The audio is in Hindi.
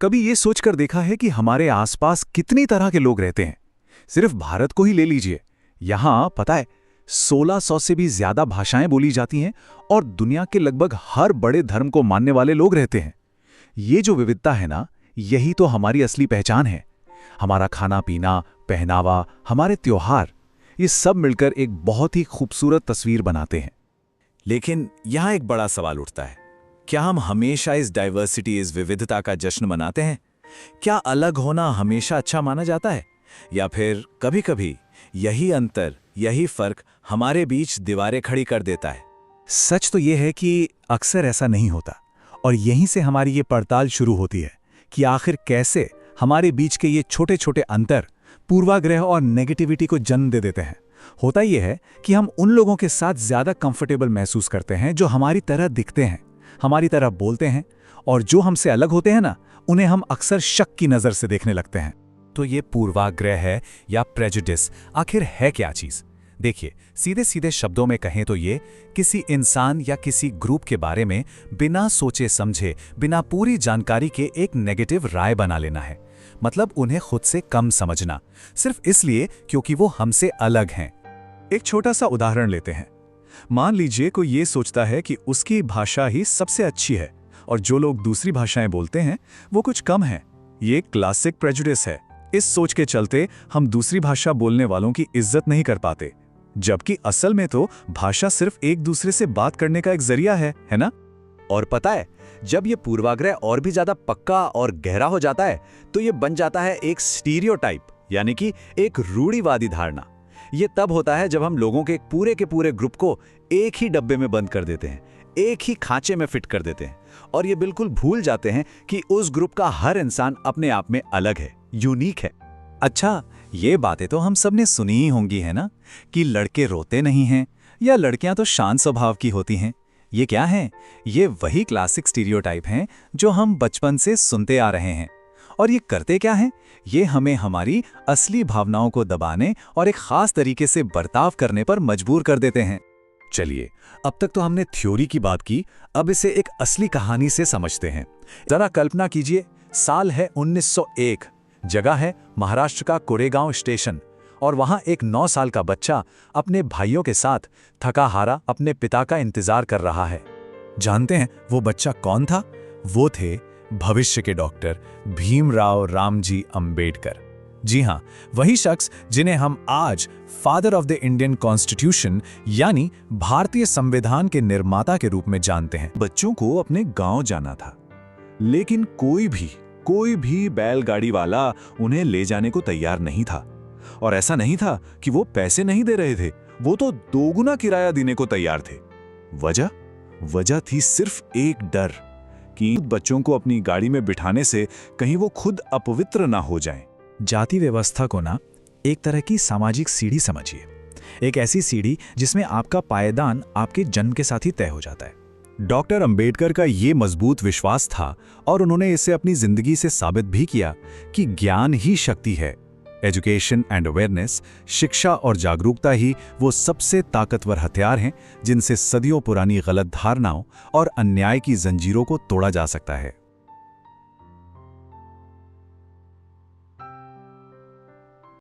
कभी ये सोचकर देखा है कि हमारे आसपास कितनी तरह के लोग रहते हैं? सिर्फ भारत को ही ले लीजिए। यहाँ पता है 1600 से भी ज्यादा भाषाएं बोली जाती हैं और दुनिया के लगभग हर बड़े धर्म को मानने वाले लोग रहते हैं। ये जो विविधता है ना, यही तो हमारी असली पहचान है। हमारा खाना पीना, पहनावा, हमारे त्योहार, ये सब मिलकर एक बहुत ही खूबसूरत तस्वीर बनाते हैं। लेकिन यहाँ एक बड़ा सवाल उठता है, क्या हम हमेशा इस डाइवर्सिटी, इस विविधता का जश्न मनाते हैं? क्या अलग होना हमेशा अच्छा माना जाता है, या फिर कभी-कभी यही अंतर, यही फर्क हमारे बीच दीवारें खड़ी कर देता है? सच तो ये है कि अक्सर ऐसा नहीं होता, और यहीं से हमारी ये पड़ताल शुरू होती है कि आखिर कैसे हमारे बीच के ये छोटे-छोटे अंतर पूर्वाग्रह और नेगेटिविटी को जन्म दे देते हैं। होता यह है कि हम उन लोगों के साथ ज्यादा कंफर्टेबल महसूस करते हैं जो हमारी तरह दिखते हैं, हमारी तरह बोलते हैं, और जो हमसे अलग होते हैं ना, उन्हें हम अक्सर शक की नजर से देखने लगते हैं। तो ये पूर्वाग्रह है या प्रेजुडिस, आखिर है क्या चीज? देखिए, सीधे सीधे शब्दों में कहें तो ये किसी इंसान या किसी ग्रुप के बारे में बिना सोचे समझे, बिना पूरी जानकारी के एक नेगेटिव राय बना लेना है। मतलब उन्हें खुद से कम समझना, सिर्फ इसलिए क्योंकि वो हमसे अलग हैं। एक छोटा सा उदाहरण लेते हैं। मान लीजिए कोई ये सोचता है कि उसकी भाषा ही सबसे अच्छी है और जो लोग दूसरी भाषाएं बोलते हैं वो कुछ कम हैं। ये क्लासिक प्रेजुडिस है। इस सोच के चलते हम दूसरी भाषा बोलने वालों की इज्जत नहीं कर पाते, जबकि असल में तो भाषा सिर्फ एक दूसरे से बात करने का एक जरिया है ना? और पता है, जब ये पूर्वाग्रह और भी ज्यादा पक्का और गहरा हो जाता है तो ये बन जाता है एक स्टीरियोटाइप, यानी कि एक रूढ़िवादी धारणा। ये तब होता है जब हम लोगों के पूरे ग्रुप को एक ही डब्बे में बंद कर देते हैं, एक ही खांचे में फिट कर देते हैं, और ये बिल्कुल भूल जाते हैं कि उस ग्रुप का हर इंसान अपने आप में अलग है, यूनिक है। अच्छा, ये बातें तो हम सबने सुनी ही होंगी, है ना, कि लड़के रोते नहीं हैं या लड़कियां तो शांत स्वभाव की होती हैं। ये क्या है? ये वही क्लासिक स्टीरियोटाइप हैं जो हम बचपन से सुनते आ रहे हैं। और ये करते क्या हैं? ये हमें हमारी असली भावनाओं को दबाने और एक खास तरीके से बर्ताव करने पर मजबूर कर देते हैं। चलिए, अब तक तो हमने थ्योरी की बात की, अब इसे एक असली कहानी से समझते हैं। जरा कल्पना कीजिए, साल है 1901, जगह है महाराष्ट्र का कोरेगांव स्टेशन, और वहां एक 9 साल का बच्चा अपने भाइयों के साथ थका हारा अपने पिता का इंतजार कर रहा है। जानते हैं वो बच्चा कौन था? वो थे भविष्य के डॉक्टर भीमराव रामजी अंबेडकर। जी हां, वही शख्स जिन्हें हम आज father of the Indian constitution यानी भारतीय संविधान के निर्माता के रूप में जानते हैं। बच्चों को अपने गांव जाना था, लेकिन कोई भी बैलगाड़ी वाला उन्हें ले जाने को तैयार नहीं था। और ऐसा नहीं था कि वो पैसे नहीं दे रहे थे, वो तो दोगुना किराया देने को तैयार थे। वजह थी सिर्फ एक डर कि बच्चों को अपनी गाड़ी में बिठाने से कहीं वो खुद अपवित्र ना हो जाएं। जाति व्यवस्था को ना एक तरह की सामाजिक सीढ़ी समझिए, एक ऐसी सीढ़ी जिसमें आपका पायदान आपके जन्म के साथ ही तय हो जाता है। डॉक्टर अंबेडकर का ये मजबूत विश्वास था, और उन्होंने इसे अपनी जिंदगी से साबित भी किया कि ज्ञान ही शक्ति है। एजुकेशन एंड अवेयरनेस, शिक्षा और जागरूकता ही वो सबसे ताकतवर हथियार हैं जिनसे सदियों पुरानी गलत धारणाओं और अन्याय की जंजीरों को तोड़ा जा सकता है।